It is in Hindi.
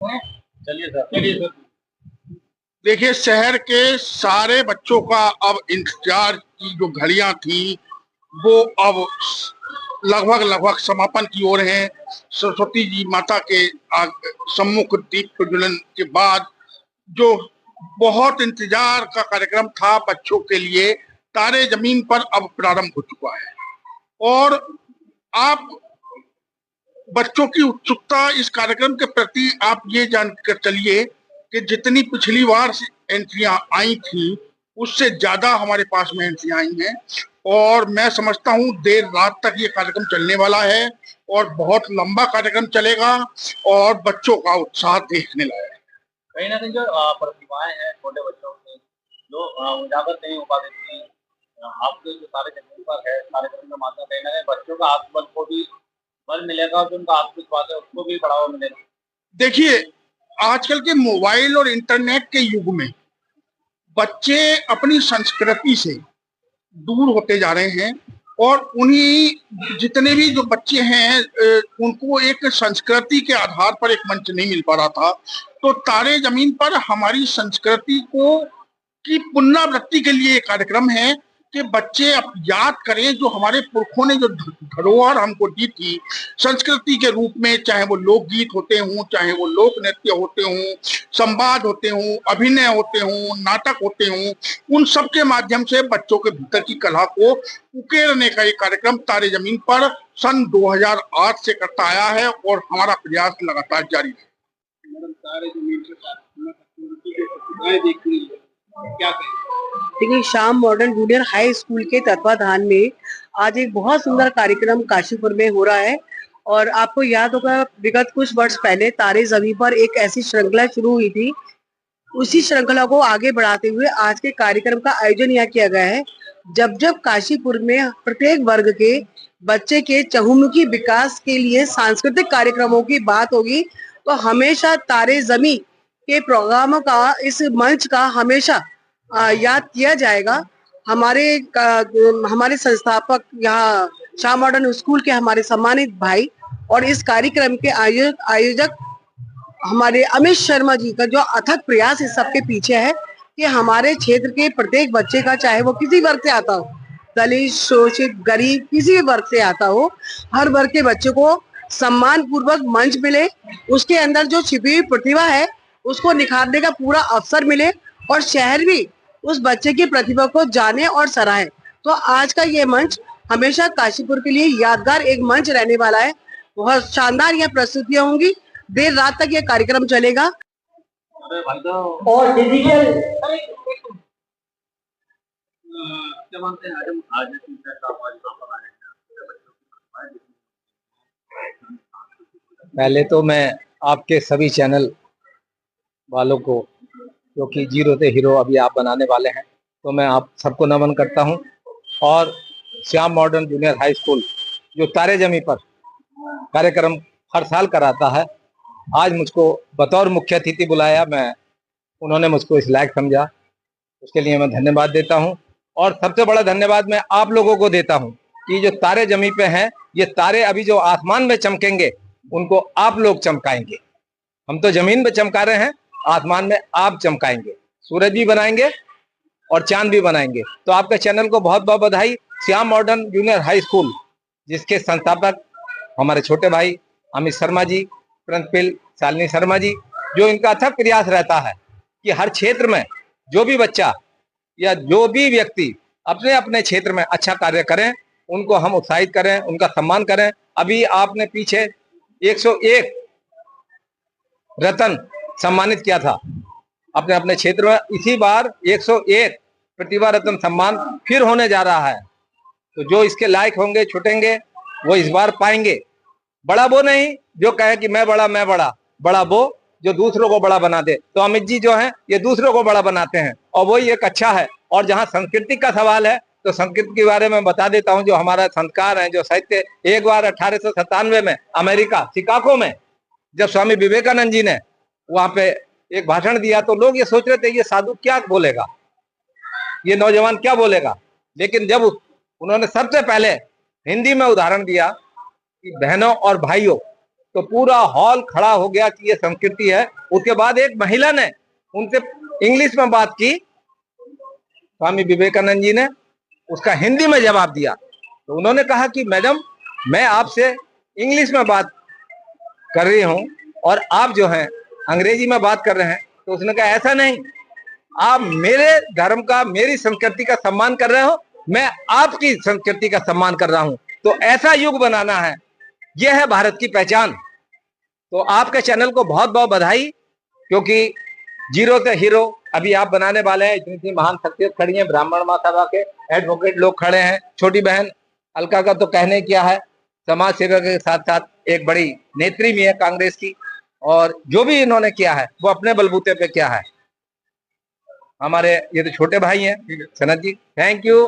चलिए सर, चलिए सर। देखिए, शहर के सारे बच्चों का अब इंतजार की जो घड़ियां थी वो अब लगभग लगभग समापन की ओर है। सरस्वती जी माता के सम्मुख दीप प्रज्वलन के बाद जो बहुत इंतजार का कार्यक्रम था बच्चों के लिए, तारे जमीन पर अब प्रारंभ हो चुका है। और आप बच्चों की उत्सुकता इस कार्यक्रम के प्रति आप ये जानकर चलिए कि जितनी पिछली बार एंट्रियां आई थी उससे ज्यादा हमारे पास में एंट्रियां आई हैं। और मैं समझता हूं देर रात तक ये कार्यक्रम चलने वाला है और बहुत लंबा कार्यक्रम चलेगा और बच्चों का उत्साह देखने लायक है। कहीं ना कहीं जो प्रतिभाएं हैं छोटे बच्चों की, जो उजागर नहीं हो पाती थी, आपके जो सारे जमीन पर है कार्यक्रम के माध्यम कहीं ना कहीं बच्चों का आत्मबल को भी बल मिलेगा और जो उनका आत्मविश्वास है उसको भी बढ़ावा मिलेगा। देखिए, आजकल के मोबाइल और इंटरनेट के युग में बच्चे अपनी संस्कृति से दूर होते जा रहे हैं और उन्हीं जितने भी जो बच्चे हैं उनको एक संस्कृति के आधार पर एक मंच नहीं मिल पा रहा था। तो तारे जमीन पर हमारी संस्कृति को की पुनरावृत्ति के लिए एक कार्यक्रम है कि बच्चे अब याद करें जो हमारे पुरखों ने जो धरोहर हमको दी थी संस्कृति के रूप में, चाहे वो लोकगीत होते हों, चाहे वो लोक नृत्य होते हों, संवाद होते हों, अभिनय होते हों, नाटक होते हों, उन सब के माध्यम से बच्चों के भीतर की कला को उकेरने का एक कार्यक्रम तारे जमीन पर सन 2008 से करता आया है और हमारा प्रयास लगातार जारी है। तारे जमीन के क्या देखिए, शाम मॉडर्न जूनियर हाई स्कूल के तत्वाधान में आज एक बहुत सुंदर कार्यक्रम काशीपुर में हो रहा है। और आपको याद होगा, विगत कुछ वर्ष पहले तारे जमीन पर एक ऐसी श्रृंखला शुरू हुई थी। उसी श्रृंखला को आगे बढ़ाते हुए आज के कार्यक्रम का आयोजन यहाँ किया गया है। जब जब काशीपुर में प्रत्येक वर्ग के बच्चे के चहुमुखी विकास के लिए सांस्कृतिक कार्यक्रमों की बात होगी तो हमेशा तारे जमी के प्रोग्रामों का, इस मंच का हमेशा याद किया जाएगा। हमारे संस्थापक यहाँ शाह मॉडर्न स्कूल के हमारे सम्मानित भाई और इस कार्यक्रम के आयोजक हमारे अमित शर्मा जी का जो अथक प्रयास इस सबके पीछे है कि हमारे क्षेत्र के प्रत्येक बच्चे का, चाहे वो किसी वर्ग से आता हो, दलित, शोषित, गरीब, किसी भी वर्ग से आता हो, हर वर्ग के बच्चे को सम्मान पूर्वक मंच मिले, उसके अंदर जो छिपी हुई प्रतिभा है उसको निखारने का पूरा अवसर मिले और शहर भी उस बच्चे की प्रतिभा को जाने और सराहे। तो आज का ये मंच हमेशा काशीपुर के लिए यादगार एक मंच रहने वाला है। बहुत शानदार यह प्रस्तुतियां होंगी, देर रात तक ये कार्यक्रम चलेगा। और डिजिटल क्या मानते हैं आज पहले तो मैं आपके सभी चैनल वालों को, जो कि जीरो से हीरो अभी आप बनाने वाले हैं, तो मैं आप सबको नमन करता हूं। और Shyam modern junior high school जो तारे जमी पर कार्यक्रम हर साल कराता है, आज मुझको बतौर मुख्य अतिथि बुलाया, उन्होंने मुझको इस लायक समझा, उसके लिए मैं धन्यवाद देता हूं। और सबसे बड़ा धन्यवाद मैं आप लोगों को देता हूं कि जो तारे जमी पे हैं, ये तारे अभी जो आसमान में चमकेंगे उनको आप लोग चमकाएंगे। हम तो जमीन पे चमका रहे हैं, आसमान में आप चमकाएंगे, सूरज भी बनाएंगे और चांद भी बनाएंगे। तो आपके चैनल को बहुत बहुत बधाई। Shyam modern junior high school जिसके संस्थापक हमारे छोटे भाई अमित शर्मा जी, प्रिंसिपल शालिनी शर्मा जी, जो इनका अथक प्रयास रहता है कि हर क्षेत्र में जो भी बच्चा या जो भी व्यक्ति अपने अपने क्षेत्र में अच्छा कार्य करें, उनको हम उत्साहित करें, उनका सम्मान करें। अभी आपने पीछे 101 रत्न सम्मानित किया था अपने अपने क्षेत्र में, इसी बार 101 प्रतिभा रत्न सम्मान फिर होने जा रहा है। तो जो इसके लायक होंगे, छुटेंगे, वो इस बार पाएंगे। बड़ा वो नहीं जो कहे कि मैं बड़ा, बड़ा वो जो दूसरों को बड़ा बना दे। तो अमित जी जो हैं ये दूसरों को बड़ा बनाते हैं और वही एक अच्छा है। और जहाँ संस्कृति का सवाल है तो संस्कृत के बारे में बता देता हूँ। जो हमारा संस्कार है, जो साहित्य, एक बार 1897 में अमेरिका शिकागो में जब स्वामी विवेकानंद जी ने वहां पे एक भाषण दिया तो लोग ये सोच रहे थे ये साधु क्या बोलेगा, ये नौजवान क्या बोलेगा। लेकिन जब उन्होंने सबसे पहले हिंदी में उदाहरण दिया कि बहनों और भाइयों, तो पूरा हॉल खड़ा हो गया कि ये संस्कृति है। उसके बाद एक महिला ने उनसे इंग्लिश में बात की, स्वामी विवेकानंद जी ने उसका हिंदी में जवाब दिया। तो उन्होंने कहा कि मैडम, मैं आपसे इंग्लिश में बात कर रही हूं और आप जो हैं अंग्रेजी में बात कर रहे हैं। तो उसने कहा ऐसा नहीं, आप मेरे धर्म का, मेरी संस्कृति का सम्मान कर रहे हो, मैं आपकी संस्कृति का सम्मान कर रहा हूं। तो ऐसा युग बनाना है, यह है भारत की पहचान। तो आपके चैनल को बहुत बहुत बधाई, क्योंकि जीरो से हीरो अभी आप बनाने वाले हैं। इतनी महान शख्सियत खड़ी है, ब्राह्मण महासभा के एडवोकेट लोग खड़े हैं, छोटी बहन अलका का तो कहने क्या है, समाज सेवा के साथ साथ एक बड़ी नेत्री भी है कांग्रेस की, और जो भी इन्होंने किया है वो अपने बलबूते पे किया है। हमारे ये तो छोटे भाई हैं सनत जी, थैंक यू।